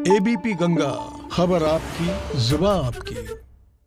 ABP Ganga, खबर आपकी, जुबान आपकी।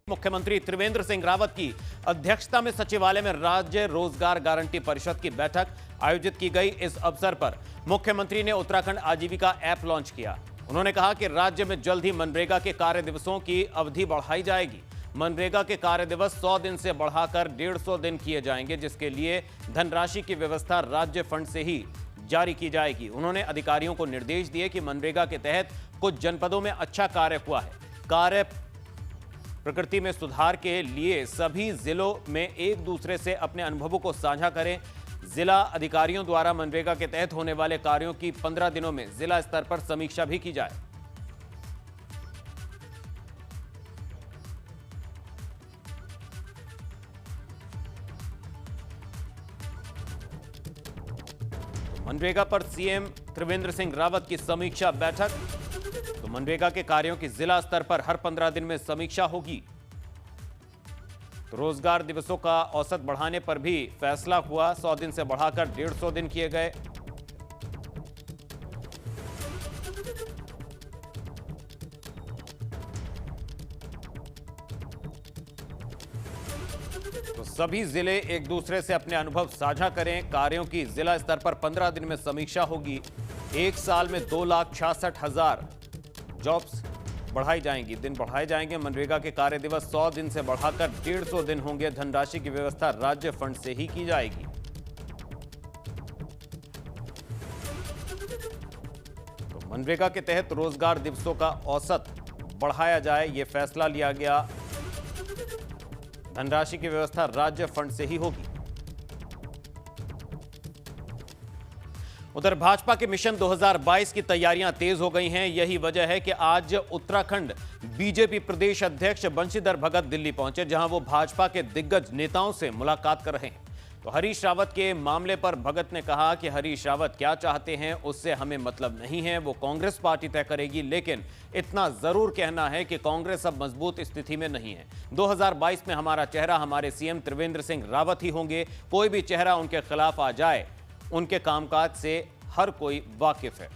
मुख्यमंत्री त्रिवेंद्र सिंह रावत की अध्यक्षता में सचिवालय में राज्य रोजगार गारंटी परिषद की बैठक आयोजित की गई। इस अवसर पर मुख्यमंत्री ने उत्तराखंड आजीविका ऐप लॉन्च किया। उन्होंने कहा कि राज्य में जल्द ही मनरेगा के कार्य दिवसों की अवधि बढ़ाई जाएगी। मनरेगा के कार्य दिवस 100 दिन से बढ़ाकर 150 दिन किए जाएंगे, जिसके लिए धनराशि की व्यवस्था राज्य फंड से ही जारी की जाएगी। उन्होंने अधिकारियों को निर्देश दिए कि मनरेगा के तहत कुछ जनपदों में अच्छा कार्य हुआ है। कार्य प्रकृति में सुधार के लिए सभी जिलों में एक दूसरे से अपने अनुभवों को साझा करें। जिला अधिकारियों द्वारा मनरेगा के तहत होने वाले कार्यों की 15 दिनों में जिला स्तर पर समीक्षा भी की जाए। मनरेगा पर सीएम त्रिवेंद्र सिंह रावत की समीक्षा बैठक। तो मनरेगा के कार्यों की जिला स्तर पर हर 15 दिन में समीक्षा होगी। तो रोजगार दिवसों का औसत बढ़ाने पर भी फैसला हुआ। 100 दिन से बढ़ाकर 150 दिन किए गए। तो सभी जिले एक दूसरे से अपने अनुभव साझा करें। कार्यों की जिला स्तर पर 15 दिन में समीक्षा होगी। एक साल में 2,66,000 जॉब्स बढ़ाई जाएंगी, दिन बढ़ाए जाएंगे। मनरेगा के कार्य दिवस 100 दिन से बढ़ाकर 150 दिन होंगे। धनराशि की व्यवस्था राज्य फंड से ही की जाएगी। तो मनरेगा के तहत रोजगार दिवसों का औसत बढ़ाया जाए, यह फैसला लिया गया। धनराशि की व्यवस्था राज्य फंड से ही होगी। उधर भाजपा के मिशन 2022 की तैयारियां तेज हो गई हैं। यही वजह है कि आज उत्तराखंड बीजेपी प्रदेश अध्यक्ष बंशीधर भगत दिल्ली पहुंचे, जहां वो भाजपा के दिग्गज नेताओं से मुलाकात कर रहे हैं। तो हरीश रावत के मामले पर भगत ने कहा कि हरीश रावत क्या चाहते हैं उससे हमें मतलब नहीं है, वो कांग्रेस पार्टी तय करेगी। लेकिन इतना जरूर कहना है कि कांग्रेस अब मजबूत स्थिति में नहीं है। 2022 में हमारा चेहरा हमारे सीएम त्रिवेंद्र सिंह रावत ही होंगे। कोई भी चेहरा उनके खिलाफ आ जाए, उनके कामकाज से हर कोई वाकिफ है।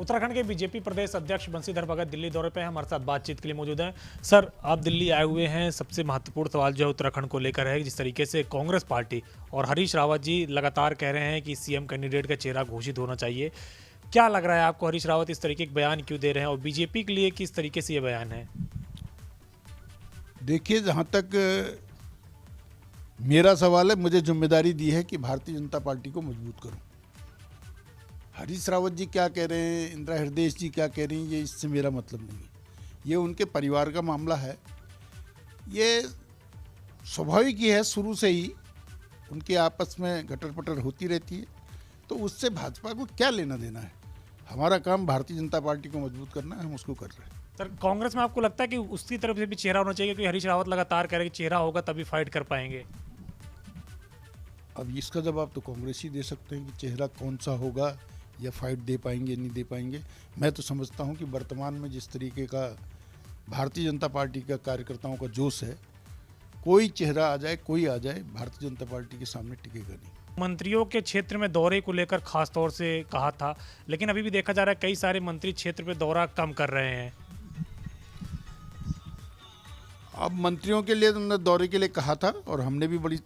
उत्तराखंड के बीजेपी प्रदेश अध्यक्ष बंशीधर भगत दिल्ली दौरे पे हैं, हमारे साथ बातचीत के लिए मौजूद हैं। सर, आप दिल्ली आए हुए हैं। सबसे महत्वपूर्ण सवाल जो है उत्तराखंड को लेकर है, जिस तरीके से कांग्रेस पार्टी और हरीश रावत जी लगातार कह रहे हैं कि सीएम कैंडिडेट का चेहरा घोषित होना चाहिए। क्या लग रहा है आपको, हरीश रावत इस तरीके के बयान क्यों दे रहे हैं और बीजेपी के लिए किस तरीके से ये बयान है? देखिए, जहाँ तक मेरा सवाल है, मुझे जिम्मेदारी दी है कि भारतीय जनता पार्टी को मजबूत करूं। हरीश रावत जी क्या कह रहे हैं, इंदिरा हृदय जी क्या कह रही हैं, ये इससे मेरा मतलब नहीं है। ये उनके परिवार का मामला है। ये स्वाभाविक ही है, शुरू से ही उनके आपस में गटर पटर होती रहती है, तो उससे भाजपा को क्या लेना देना है। हमारा काम भारतीय जनता पार्टी को मजबूत करना है, हम उसको कर रहे हैं। सर, कांग्रेस में आपको लगता है कि उसकी तरफ से भी चेहरा होना चाहिए, क्योंकि हरीश रावत लगातार कह रहे हैं कि चेहरा होगा तभी फाइट कर पाएंगे? अब इसका जवाब तो कांग्रेस ही दे सकते हैं कि चेहरा कौन सा होगा या फाइट दे पाएंगे नहीं दे पाएंगे। मैं तो समझता हूं कि वर्तमान में जिस तरीके का भारतीय जनता पार्टी का कार्यकर्ताओं का जोश है, कोई चेहरा आ जाए, कोई आ जाए, भारतीय जनता पार्टी के सामने टिकेगा नहीं। मंत्रियों के क्षेत्र में दौरे को लेकर खास तौर से कहा था, लेकिन अभी भी देखा जा रहा है कई सारे मंत्री क्षेत्र पे दौरा कम कर रहे हैं। अब मंत्रियों के लिए तुमने दौरे के लिए कहा था और हमने भी बड़ी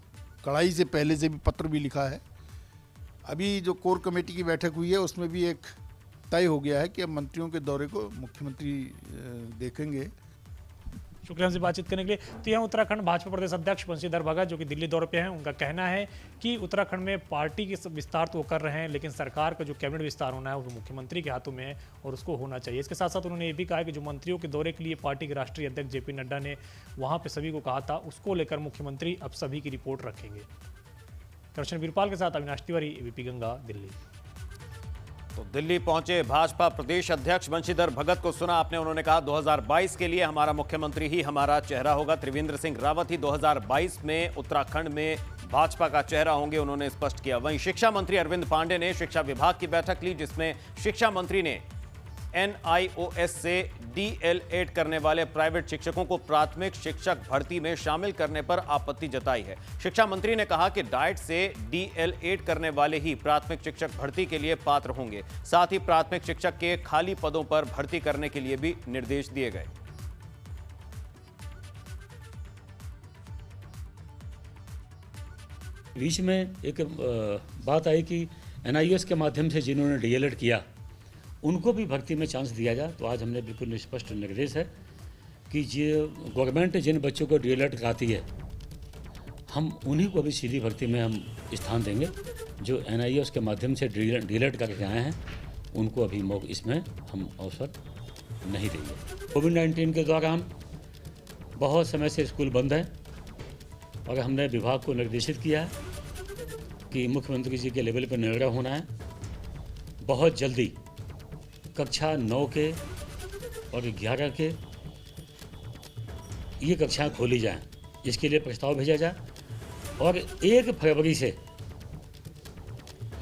कड़ाई से पहले से भी पत्र भी लिखा है। अभी जो कोर कमेटी की बैठक हुई है उसमें भी एक तय हो गया है कि अब मंत्रियों के दौरे को मुख्यमंत्री देखेंगे। शुक्रिया हमसे बातचीत करने के लिए। तो यहाँ उत्तराखंड भाजपा प्रदेश अध्यक्ष बंशीधर भगत जो कि दिल्ली दौरे पे हैं, उनका कहना है कि उत्तराखंड में पार्टी के विस्तार तो कर रहे हैं, लेकिन सरकार का जो कैबिनेट विस्तार होना है वो मुख्यमंत्री के हाथों में है और उसको होना चाहिए। इसके साथ साथ उन्होंने ये भी कहा कि जो मंत्रियों के दौरे के लिए पार्टी के राष्ट्रीय अध्यक्ष जेपी नड्डा ने वहाँ पर सभी को कहा था, उसको लेकर मुख्यमंत्री अब सभी की रिपोर्ट रखेंगे। कृष्ण वीरपाल के साथ अविनाश तिवारी, एबीपी गंगा, दिल्ली। तो दिल्ली पहुंचे भाजपा प्रदेश अध्यक्ष बंशीधर भगत को सुना आपने। उन्होंने कहा 2022 के लिए हमारा मुख्यमंत्री ही हमारा चेहरा होगा। त्रिवेंद्र सिंह रावत ही 2022 में उत्तराखंड में भाजपा का चेहरा होंगे, उन्होंने स्पष्ट किया। वहीं शिक्षा मंत्री अरविंद पांडे ने शिक्षा विभाग की बैठक ली, जिसमें शिक्षा मंत्री ने NIOS से DL8 करने वाले प्राइवेट शिक्षकों को प्राथमिक शिक्षक भर्ती में शामिल करने पर आपत्ति जताई है। शिक्षा मंत्री ने कहा कि डाइट से DL8 करने वाले ही प्राथमिक शिक्षक भर्ती के लिए पात्र होंगे। साथ ही प्राथमिक शिक्षक के खाली पदों पर भर्ती करने के लिए भी निर्देश दिए गए। बीच में एक बात आई कि NIOS के माध्यम से जिन्होंने DL8 किया उनको भी भर्ती में चांस दिया जाए। तो आज हमने बिल्कुल स्पष्ट निर्देश है कि जो गवर्नमेंट जिन बच्चों को DL8 कराती है हम उन्हीं को भी सीधी भर्ती में हम स्थान देंगे। जो NIOS के माध्यम से DL8 करके आए हैं उनको अभी इसमें हम अवसर नहीं देंगे। कोविड-19 के दौरान बहुत समय से स्कूल बंद है और हमने विभाग को निर्देशित किया है कि मुख्यमंत्री जी के लेवल पर निर्णय होना है। बहुत जल्दी कक्षा 9 के और 11 के ये कक्षाएं खोली जाएं, इसके लिए प्रस्ताव भेजा जाए और 1 फरवरी से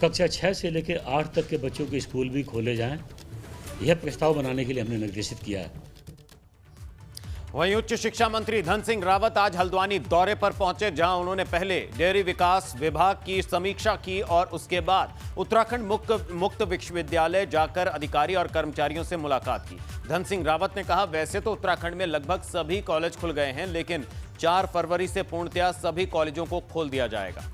कक्षा 6 से लेकर 8 तक के बच्चों के स्कूल भी खोले जाएं। यह प्रस्ताव बनाने के लिए हमने निर्देशित किया है। वहीं उच्च शिक्षा मंत्री धन सिंह रावत आज हल्द्वानी दौरे पर पहुंचे, जहां उन्होंने पहले डेयरी विकास विभाग की समीक्षा की और उसके बाद उत्तराखंड मुक्त विश्वविद्यालय जाकर अधिकारी और कर्मचारियों से मुलाकात की। धन सिंह रावत ने कहा, वैसे तो उत्तराखंड में लगभग सभी कॉलेज खुल गए हैं, लेकिन 4 फरवरी से पूर्णतया सभी कॉलेजों को खोल दिया जाएगा।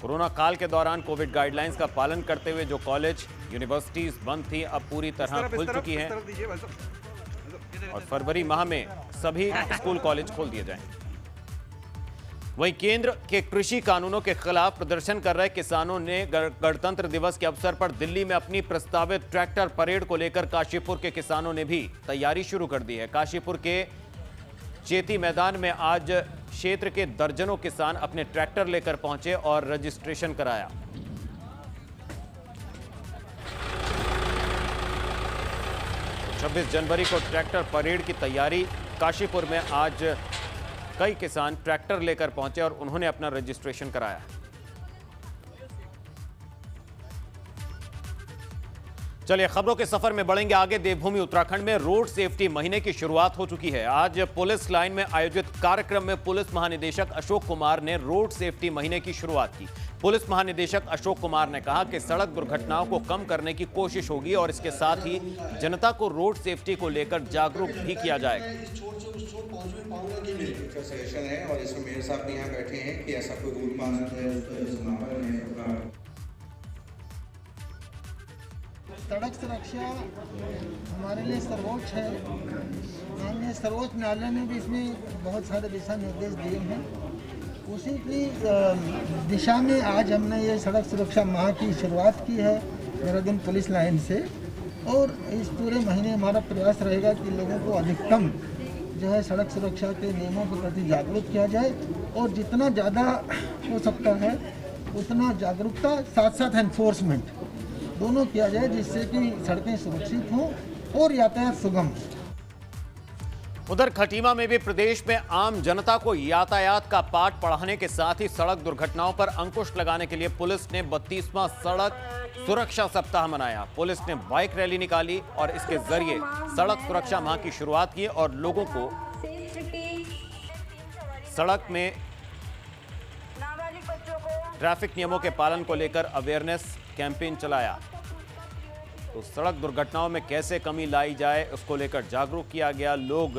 कोरोना काल के दौरान कोविड गाइडलाइंस का पालन करते हुए जो कॉलेज यूनिवर्सिटीज बंद थी अब पूरी तरह खुल चुकी हैं और फरवरी माह में सभी स्कूल कॉलेज खोल दिए जाएंगे। वहीं केंद्र के कृषि कानूनों के खिलाफ प्रदर्शन कर रहे किसानों ने गणतंत्र दिवस के अवसर पर दिल्ली में अपनी प्रस्तावित ट्रैक्टर परेड को लेकर काशीपुर के किसानों ने भी तैयारी शुरू कर दी है। काशीपुर के चेती मैदान में आज क्षेत्र के दर्जनों किसान अपने ट्रैक्टर लेकर पहुंचे और रजिस्ट्रेशन कराया। तो 26 जनवरी को ट्रैक्टर परेड की तैयारी काशीपुर में आज कई किसान ट्रैक्टर लेकर पहुंचे और उन्होंने अपना रजिस्ट्रेशन कराया। चलिए खबरों के सफर में बढ़ेंगे आगे। देवभूमि उत्तराखंड में रोड सेफ्टी महीने की शुरुआत हो चुकी है। आज पुलिस लाइन में आयोजित कार्यक्रम में पुलिस महानिदेशक अशोक कुमार ने रोड सेफ्टी महीने की शुरुआत की। पुलिस महानिदेशक अशोक कुमार ने कहा कि सड़क दुर्घटनाओं को कम करने की कोशिश होगी और इसके साथ ही जनता को रोड सेफ्टी को लेकर जागरूक भी किया जाएगा। सजेशन है और इसमें मेरे साथ भी यहाँ बैठे हैं कि ऐसा कोई रूल पास है। सड़क सुरक्षा हमारे लिए सर्वोच्च है। माननीय सर्वोच्च न्यायालय ने भी इसमें बहुत सारे दिशा निर्देश दिए हैं। उसी की दिशा में आज हमने ये सड़क सुरक्षा माह की शुरुआत की है देहरादून पुलिस लाइन से और इस पूरे महीने हमारा प्रयास रहेगा कि लोगों को अधिकतम जो है सड़क सुरक्षा के नियमों के प्रति जागरूक किया जाए और जितना ज़्यादा हो सकता है उतना जागरूकता साथ साथ एनफोर्समेंट दोनों किया जाए, जिससे कि सड़कें सुरक्षित हों और यातायात सुगम। उधर खटीमा में भी प्रदेश में आम जनता को यातायात का पाठ पढ़ाने के साथ ही सड़क दुर्घटनाओं पर अंकुश लगाने के लिए पुलिस ने 32वां सड़क सुरक्षा सप्ताह मनाया। पुलिस ने बाइक रैली निकाली और इसके जरिए सड़क सुरक्षा माह की शुरुआत की और लोगों को सड़क में ट्रैफिक नियमों के पालन को लेकर अवेयरनेस कैंपेन चलाया। तो सड़क दुर्घटनाओं में कैसे कमी लाई जाए उसको लेकर जागरूक किया गया। लोग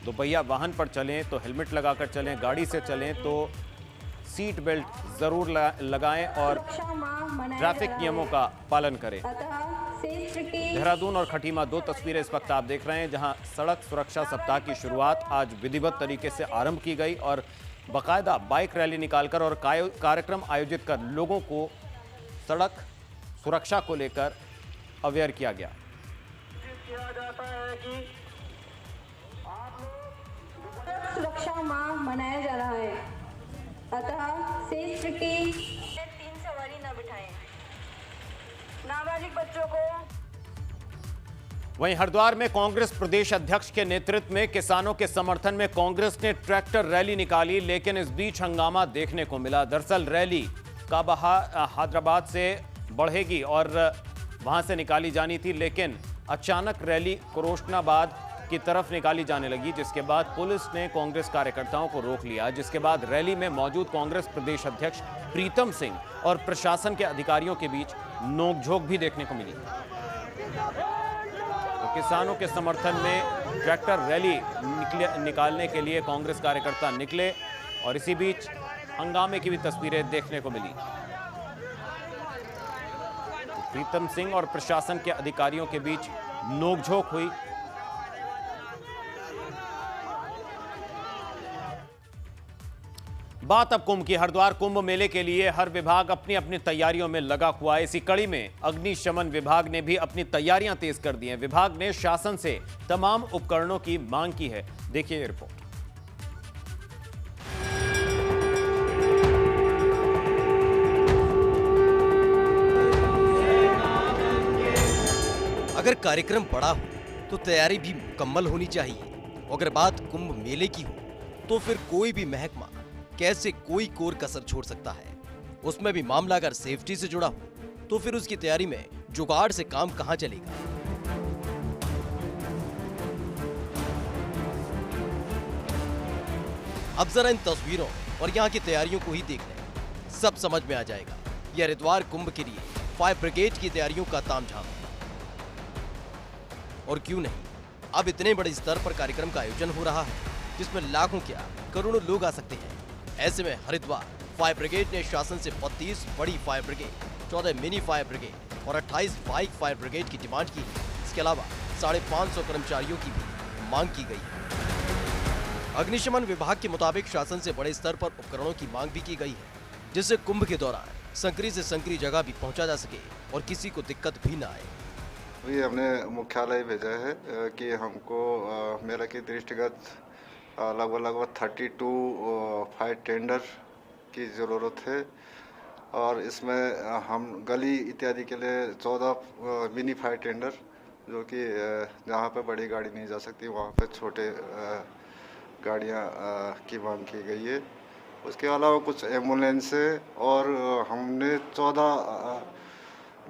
दोपहिया वाहन पर चलें तो हेलमेट लगाकर चलें, गाड़ी से चलें तो सीट बेल्ट जरूर लगाएं और ट्रैफिक नियमों का पालन करें। देहरादून और खटीमा 2 तस्वीरें इस वक्त आप देख रहे हैं, जहां सड़क सुरक्षा सप्ताह की शुरुआत आज विधिवत तरीके से आरंभ की गई और बाकायदा बाइक रैली निकालकर और कार्यक्रम आयोजित कर लोगों को सड़क सुरक्षा को लेकर अवेयर किया गया। सुरक्षा माह मनाया जा रहा है, अतः सेफ्टी 3 सवारी न बिठाएं। नाबालिग बच्चों को। वहीं हरिद्वार में कांग्रेस प्रदेश अध्यक्ष के नेतृत्व में किसानों के समर्थन में कांग्रेस ने ट्रैक्टर रैली निकाली, लेकिन इस बीच हंगामा देखने को मिला। दरअसल रैली काबहा हैदराबाद से बढ़ेगी और वहां से निकाली जानी थी, लेकिन अचानक रैली क्रोशनाबाद की तरफ निकाली जाने लगी, जिसके बाद पुलिस ने कांग्रेस कार्यकर्ताओं को रोक लिया, जिसके बाद रैली में मौजूद कांग्रेस प्रदेश अध्यक्ष प्रीतम सिंह और प्रशासन के अधिकारियों के बीच नोकझोंक भी देखने को मिली। तो किसानों के समर्थन में ट्रैक्टर रैली निकालने के लिए कांग्रेस कार्यकर्ता निकले और इसी बीच हंगामे की भी तस्वीरें देखने को मिली। प्रीतम सिंह और प्रशासन के अधिकारियों के बीच नोकझोंक हुई। बात अब कुंभ की। हरिद्वार कुंभ मेले के लिए हर विभाग अपनी अपनी तैयारियों में लगा हुआ है। इसी कड़ी में अग्निशमन विभाग ने भी अपनी तैयारियां तेज कर दी हैं। विभाग ने शासन से तमाम उपकरणों की मांग की है। देखिए ये रिपोर्ट। अगर कार्यक्रम बड़ा हो तो तैयारी भी मुकम्मल होनी चाहिए। अगर बात कुंभ मेले की हो तो फिर कोई भी महकमा कैसे कोई कोर कसर छोड़ सकता है। उसमें भी मामला अगर सेफ्टी से जुड़ा हो तो फिर उसकी तैयारी में जुगाड़ से काम कहां चलेगा। अब जरा इन तस्वीरों और यहां की तैयारियों को ही देख लें, सब समझ में आ जाएगा। यह हरिद्वार कुंभ के लिए फायर ब्रिगेड की तैयारियों का तामझाम है। और क्यों नहीं, अब इतने बड़े स्तर पर कार्यक्रम का आयोजन हो रहा है जिसमें लाखों क्या करोड़ों लोग आ सकते हैं। ऐसे में हरिद्वार फायर ब्रिगेड ने शासन से 32 बड़ी fire brigade, 14 mini fire brigade और 28 बाइक फायर ब्रिगेड की डिमांड की है। इसके अलावा 550 कर्मचारियों की भी मांग की गई है। अग्निशमन विभाग के मुताबिक शासन से बड़े स्तर पर उपकरणों की मांग भी की गई है, जिससे कुंभ के दौरान संकरी से संकरी जगह भी पहुंचा जा सके और किसी को दिक्कत भी न आए। अभी हमने मुख्यालय भेजा है कि हमको मेरा की दृष्टिगत लगभग 32 फायर टेंडर की ज़रूरत है और इसमें हम गली इत्यादि के लिए 14 मिनी फायर टेंडर, जो कि जहाँ पे बड़ी गाड़ी नहीं जा सकती वहाँ पे छोटे गाड़ियाँ की मांग की गई है। उसके अलावा कुछ एम्बुलेंस है और हमने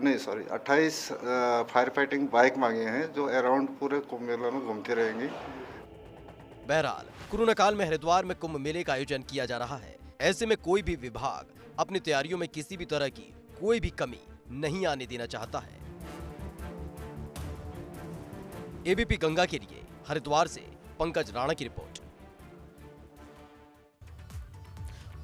28 फायर फाइटिंग बाइक मांगे हैं जो अराउंड पूरे कुंभ मेला में घूमती रहेंगी। बहरहाल कोरोना काल में हरिद्वार में कुंभ मेले का आयोजन किया जा रहा है। ऐसे में कोई भी विभाग अपनी तैयारियों में किसी भी तरह की कोई भी कमी नहीं आने देना चाहता है। एबीपी गंगा के लिए हरिद्वार से पंकज राणा की रिपोर्ट।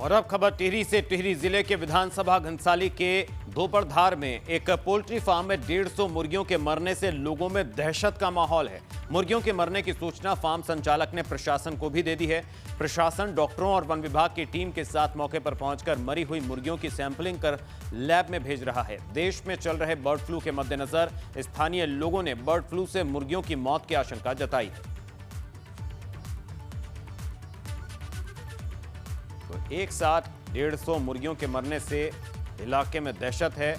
और अब खबर टिहरी से। टिहरी जिले के विधानसभा घनसाली के दोपरधार में एक पोल्ट्री फार्म में 150 मुर्गियों के मरने से लोगों में दहशत का माहौल है। मुर्गियों के मरने की सूचना फार्म संचालक ने प्रशासन को भी दे दी है। प्रशासन डॉक्टरों और वन विभाग की टीम के साथ मौके पर पहुंचकर मरी हुई मुर्गियों की सैंपलिंग कर लैब में भेज रहा है। देश में चल रहे बर्ड फ्लू के मद्देनजर स्थानीय लोगों ने बर्ड फ्लू से मुर्गियों की मौत की आशंका जताई है। एक साथ 150 मुर्गियों के मरने से इलाके में दहशत है।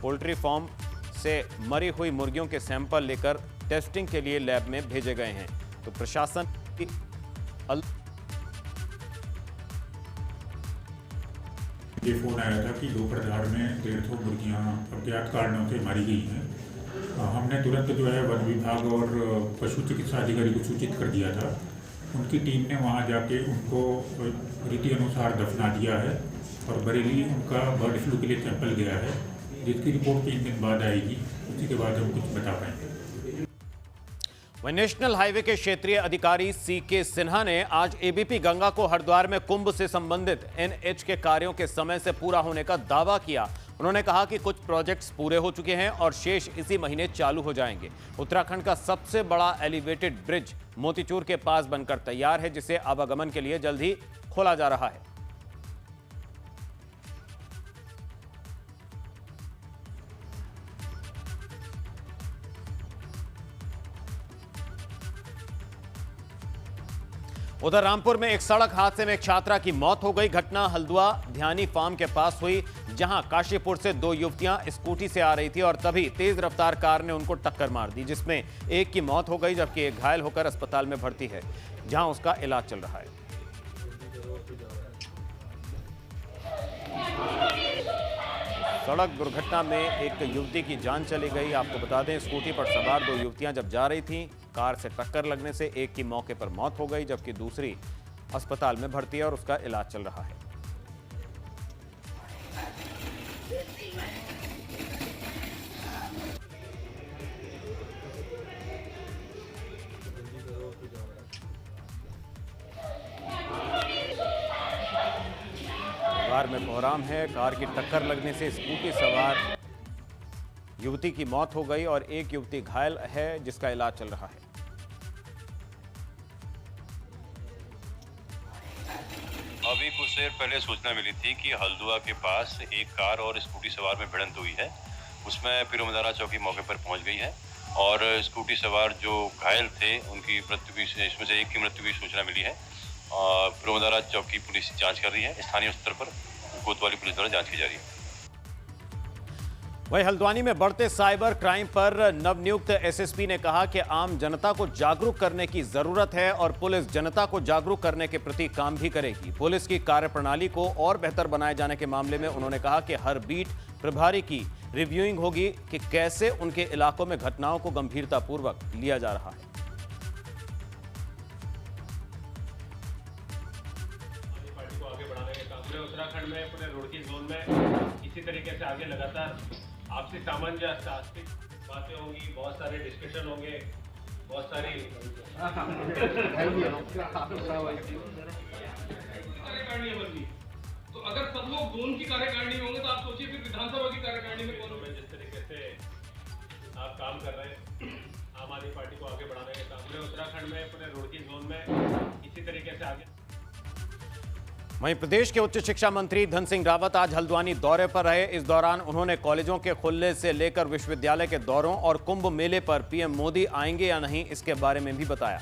पोल्ट्री फार्म से मरी हुई मुर्गियों के सैंपल लेकर टेस्टिंग के लिए लैब में भेजे गए हैं। तो प्रशासन की ये फोन आया था कि दोपहर में 150 मुर्गियां अज्ञात कारणों से मारी गई हैं। हमने तुरंत जो है वन विभाग और पशु चिकित्सा अधिकारी को सूचित कर दिया था। उनकी टीम ने वहां जाके उनको रीति अनुसार दफना दिया है और बरेली उनका बर्ड फ्लू के लिए सैंपल गया है, जिसकी रिपोर्ट 3 दिन बाद आएगी। उसी के बाद हम कुछ बता पाएंगे। वहीं नेशनल हाईवे के क्षेत्रीय अधिकारी सीके सिन्हा ने आज एबीपी गंगा को हरिद्वार में कुंभ से संबंधित एनएच के कार्यों के समय से पूरा होने का दावा किया। उन्होंने कहा कि कुछ प्रोजेक्ट्स पूरे हो चुके हैं और शेष इसी महीने चालू हो जाएंगे। उत्तराखंड का सबसे बड़ा एलिवेटेड ब्रिज मोतीचूर के पास बनकर तैयार है, जिसे आवागमन के लिए जल्द ही खोला जा रहा है। उधर रामपुर में एक सड़क हादसे में एक छात्रा की मौत हो गई। घटना हल्द्वा ध्यानी फार्म के पास हुई, जहां काशीपुर से 2 युवतियां स्कूटी से आ रही थी और तभी तेज रफ्तार कार ने उनको टक्कर मार दी, जिसमें एक की मौत हो गई जबकि एक घायल होकर अस्पताल में भर्ती है, जहां उसका इलाज चल रहा है। सड़क दुर्घटना में एक युवती की जान चली गई। आपको बता दें, स्कूटी पर सवार 2 युवतियां जब जा रही थीं, कार से टक्कर लगने से एक की मौके पर मौत हो गई, जबकि दूसरी अस्पताल में भर्ती है और उसका इलाज चल रहा है। कार में कोहराम है। कार की टक्कर लगने से स्कूटी सवार युवती की मौत हो गई और एक युवती घायल है, जिसका इलाज चल रहा है। अभी कुछ देर पहले सूचना मिली थी कि हल्द्वानी के पास एक कार और स्कूटी सवार में भिड़ंत हुई है। उसमें पिरोमदारा चौकी मौके पर पहुंच गई है और स्कूटी सवार जो घायल थे उनकी मृत्यु की, इसमें से एक की मृत्यु की सूचना मिली है। पिरोमदारा चौकी पुलिस जांच कर रही है। स्थानीय स्तर पर कोतवाली पुलिस द्वारा जांच की जा रही है। वहीं हल्द्वानी में बढ़ते साइबर क्राइम पर नवनियुक्त एसएसपी ने कहा कि आम जनता को जागरूक करने की जरूरत है और पुलिस जनता को जागरूक करने के प्रति काम भी करेगी। पुलिस की कार्यप्रणाली को और बेहतर बनाए जाने के मामले में उन्होंने कहा कि हर बीट प्रभारी की रिव्यूइंग होगी कि कैसे उनके इलाकों में घटनाओं को गंभीरतापूर्वक लिया जा रहा है। उत्तराखंड में पूरे रुड़की जोन में इसी तरीके से आगे लगातार आपसी सामंजस्य, आर्थिक बातें होंगी, बहुत सारे डिस्कशन होंगे, बहुत सारी कार्यकारिणी बनती। तो अगर सब लोग जोन की कार्यकारिणी में होंगे तो आप सोचिए फिर विधानसभा की कार्यकारिणी में कौन होगा। जिस तरीके से आप काम कर रहे हैं आम आदमी पार्टी को आगे बढ़ाने के काम में उत्तराखंड में पूरे रुड़की जोन में इसी तरीके से आगे। वहीं प्रदेश के उच्च शिक्षा मंत्री धन सिंह रावत आज हल्द्वानी दौरे पर रहे। इस दौरान उन्होंने कॉलेजों के खुलने से लेकर विश्वविद्यालय के दौरों और कुंभ मेले पर पीएम मोदी आएंगे या नहीं, इसके बारे में भी बताया।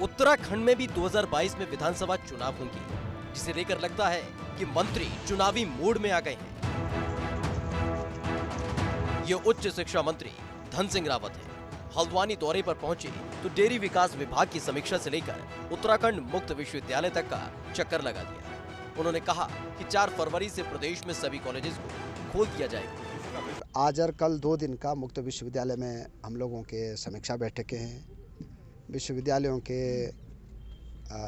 उत्तराखंड में भी 2022 में विधानसभा चुनाव होंगे, जिसे लेकर लगता है कि मंत्री चुनावी मूड में आ गए हैं। ये उच्च शिक्षा मंत्री धन सिंह रावत हैं। हल्द्वानी दौरे पर पहुंचे तो डेयरी विकास विभाग की समीक्षा से लेकर उत्तराखंड मुक्त विश्वविद्यालय तक का चक्कर लगा दिया। उन्होंने कहा कि 4 फरवरी से प्रदेश में सभी कॉलेजेस को खोल दिया जाएगा। आज और कल 2 दिन का मुक्त विश्वविद्यालय में हम लोगों के समीक्षा बैठकें हैं। विश्वविद्यालयों के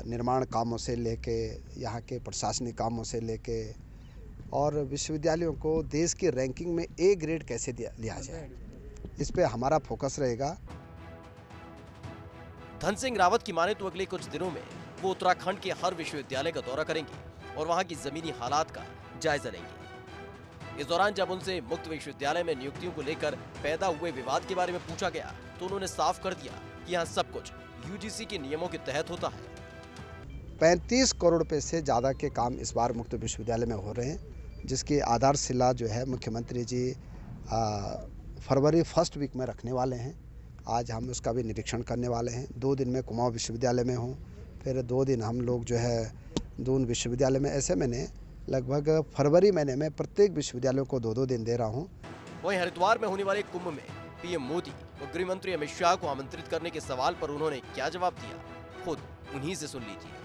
निर्माण कामों से लेके, यहाँ के प्रशासनिक कामों से लेके, और विश्वविद्यालयों को देश की रैंकिंग में A ग्रेड कैसे लिया जाए, इस पे हमारा फोकस रहेगा। धन सिंह रावत की माने तो अगले कुछ दिनों में वो उत्तराखंड के हर विश्वविद्यालय का दौरा करेंगे और वहां की जमीनी हालात का जायजा लेंगे। इस दौरान जब उनसे मुक्त विश्वविद्यालय में नियुक्तियों को लेकर पैदा हुए विवाद के बारे में पूछा गया तो उन्होंने साफ कर दिया कि यहाँ सब कुछ UGC के नियमों के तहत होता है। 35 करोड़ रुपए से ज़्यादा के काम इस बार मुक्त विश्वविद्यालय में हो रहे हैं, जिसकी आधारशिला जो है मुख्यमंत्री जी फरवरी 1st वीक में रखने वाले हैं। आज हम उसका भी निरीक्षण करने वाले हैं। 2 दिन में कुमाऊं विश्वविद्यालय में हूँ, फिर 2 दिन हम लोग जो है दून विश्वविद्यालय में। ऐसे मैंने लगभग फरवरी महीने में प्रत्येक विश्वविद्यालयों को 2-2 दिन दे रहा हूँ। वहीं हरिद्वार में होने वाले कुंभ में पीएम मोदी और गृह मंत्री अमित शाह को आमंत्रित करने के सवाल पर उन्होंने क्या जवाब दिया, खुद उन्हीं से सुन लीजिए।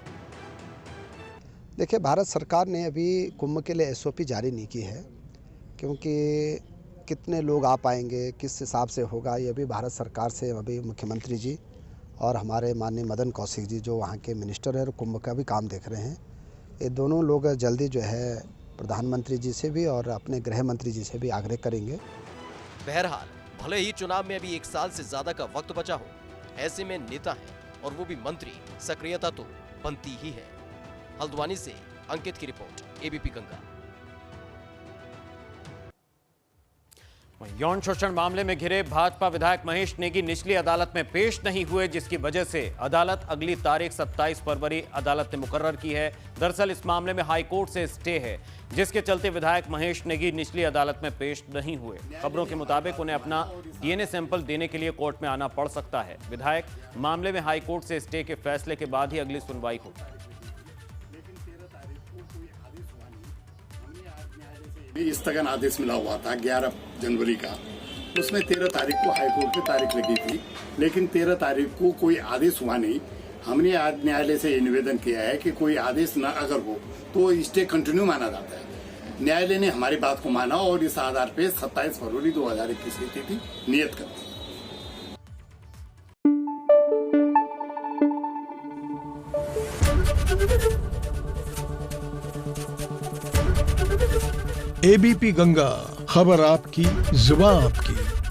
देखिए, भारत सरकार ने अभी कुंभ के लिए SOP जारी नहीं की है, क्योंकि कितने लोग आ पाएंगे, किस हिसाब से होगा, ये भी भारत सरकार से अभी मुख्यमंत्री जी और हमारे माननीय मदन कौशिक जी जो वहाँ के मिनिस्टर है, कुंभ का भी काम देख रहे हैं। ये दोनों लोग जल्दी जो है प्रधानमंत्री जी से भी और अपने गृह मंत्री जी से भी आग्रह करेंगे। बहरहाल भले ही चुनाव में अभी 1 साल से ज्यादा का वक्त बचा हो, ऐसे में नेता हैं और वो भी मंत्री, सक्रियता तो बनती ही है। हल्द्वानी से अंकित की रिपोर्ट, ABP गंगा। यौन शोषण मामले में घिरे भाजपा विधायक महेश नेगी निचली अदालत में पेश नहीं हुए, जिसकी वजह से अदालत अगली तारीख 27 फरवरी अदालत ने मुकर्रर की है। दरअसल इस मामले में हाईकोर्ट से स्टे है, जिसके चलते विधायक महेश नेगी निचली अदालत में पेश नहीं हुए। खबरों के मुताबिक उन्हें अपना DNA सैंपल देने के लिए कोर्ट में आना पड़ सकता है। विधायक मामले में हाईकोर्ट से स्टे के फैसले के बाद ही अगली सुनवाई होगी। स्थगन आदेश मिला हुआ था 11 जनवरी का, उसमें 13 तारीख को हाईकोर्ट में तारीख लगी थी, लेकिन 13 तारीख को कोई आदेश हुआ नहीं। हमने आज न्यायालय से ये निवेदन किया है कि कोई आदेश न अगर हो तो स्टे कंटिन्यू माना जाता है। न्यायालय ने हमारी बात को माना और इस आधार पे 27 फरवरी 2021 की तिथि नियत कर दी। एबीपी गंगा, खबर आपकी, जुबान आपकी।